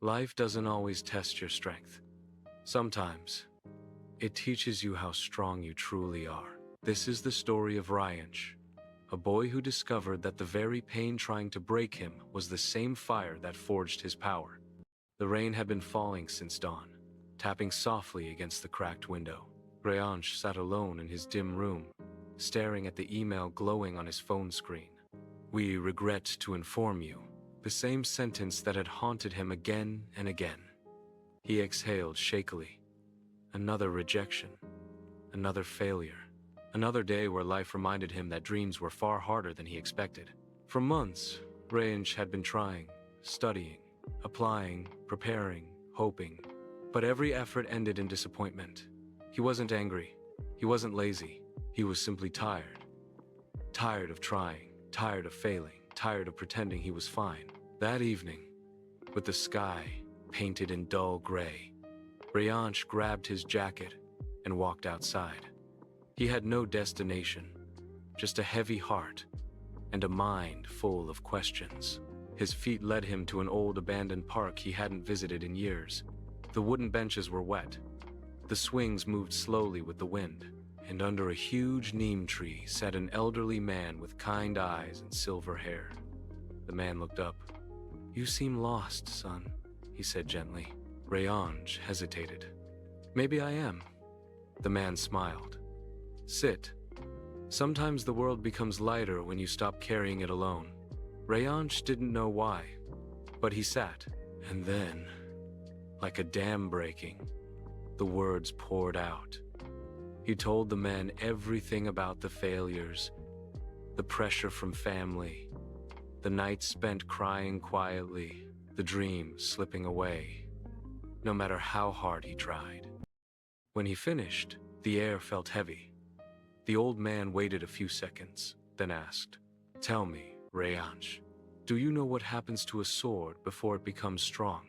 Life doesn't always test your strength. Sometimes, it teaches you how strong you truly are. This is the story of Reyansh, a boy who discovered that the very pain trying to break him was the same fire that forged his power. The rain had been falling since dawn, tapping softly against the cracked window. Reyansh sat alone in his dim room, staring at the email glowing on his phone screen. "We regret to inform you," the same sentence that had haunted him again and again. He exhaled shakily. Another rejection. Another failure. Another day where life reminded him that dreams were far harder than he expected. For months, Reyansh had been trying, studying, applying, preparing, hoping. But every effort ended in disappointment. He wasn't angry. He wasn't lazy. He was simply tired. Tired of trying, tired of failing, tired of pretending he was fine. That evening, with the sky painted in dull gray, Reyansh grabbed his jacket and walked outside. He had no destination, just a heavy heart and a mind full of questions. His feet led him to an old abandoned park he hadn't visited in years. The wooden benches were wet. The swings moved slowly with the wind, and under a huge neem tree sat an elderly man with kind eyes and silver hair. The man looked up. "You seem lost, son," he said gently. Reyansh hesitated. "Maybe I am." The man smiled. "Sit. Sometimes the world becomes lighter when you stop carrying it alone." Reyansh didn't know why, but he sat, and then, like a dam breaking, the words poured out. He told the man everything about the failures, the pressure from family, the nights spent crying quietly, the dreams slipping away, no matter how hard he tried. When he finished, the air felt heavy. The old man waited a few seconds, then asked, "Tell me, Reyansh, do you know what happens to a sword before it becomes strong?"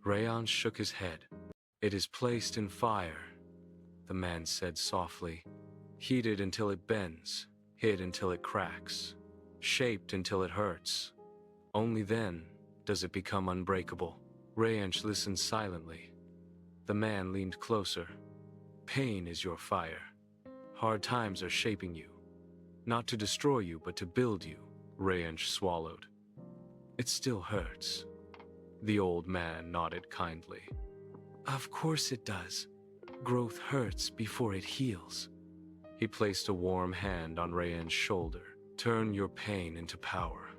Reyansh shook his head. "It is placed in fire," the man said softly, "heated until it bends, hit until it cracks, shaped until it hurts. Only then does it become unbreakable." Reyansh listened silently. The man leaned closer. "Pain is your fire. Hard times are shaping you. Not to destroy you, but to build you." Reyansh swallowed. "It still hurts." The old man nodded kindly. "Of course it does. Growth hurts before it heals." He placed a warm hand on Reyansh's shoulder. "Turn your pain into power.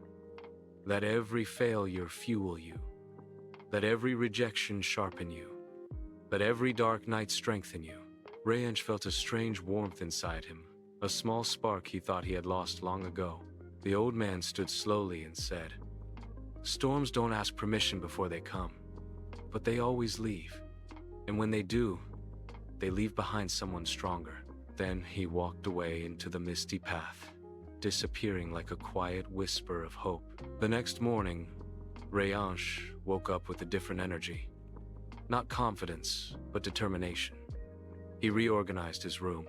Let every failure fuel you. Let every rejection sharpen you. Let every dark night strengthen you." Reyansh felt a strange warmth inside him, a small spark he thought he had lost long ago. The old man stood slowly and said, "Storms don't ask permission before they come, but they always leave. And when they do, they leave behind someone stronger." Then he walked away into the misty path, disappearing like a quiet whisper of hope. The next morning, Reyansh woke up with a different energy. Not confidence, but determination. He reorganized his room,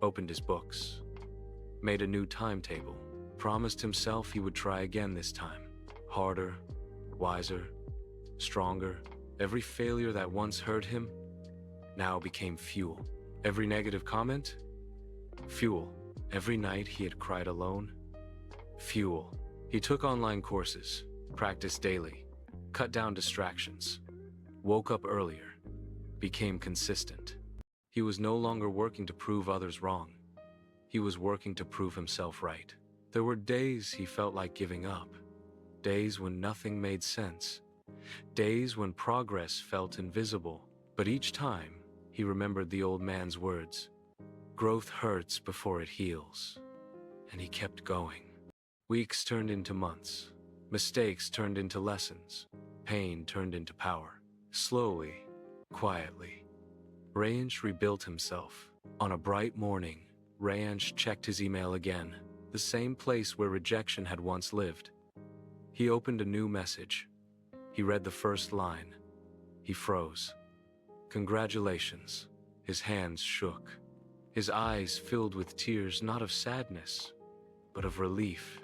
opened his books, made a new timetable, promised himself he would try again this time. Harder, wiser, stronger. Every failure that once hurt him now became fuel. Every negative comment? Fuel. Every night he had cried alone? Fuel. He took online courses, practiced daily, cut down distractions, woke up earlier, became consistent. He was no longer working to prove others wrong. He was working to prove himself right. There were days he felt like giving up, days when nothing made sense, days when progress felt invisible. But each time, he remembered the old man's words, "Growth hurts before it heals." And he kept going. Weeks turned into months. Mistakes turned into lessons. Pain turned into power. Slowly, quietly, Reyansh rebuilt himself. On a bright morning, Reyansh checked his email again, the same place where rejection had once lived. He opened a new message. He read the first line. He froze. "Congratulations." His hands shook. His eyes filled with tears, not of sadness, but of relief,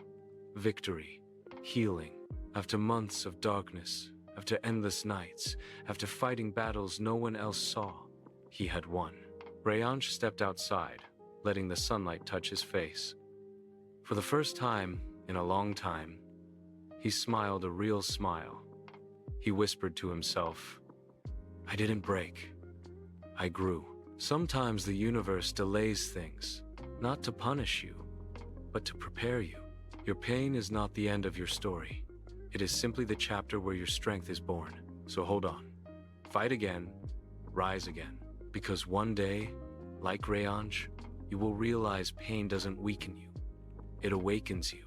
victory, healing. After months of darkness, After endless nights, after fighting battles no one else saw, he had won. Reyansh stepped outside, letting the sunlight touch his face. For the first time in a long time, he smiled a real smile. He whispered to himself, "I didn't break. I grew." Sometimes the universe delays things, not to punish you, but to prepare you. Your pain is not the end of your story. It is simply the chapter where your strength is born. So hold on. Fight again, rise again. Because one day, like Reyansh, you will realize pain doesn't weaken you. It awakens you.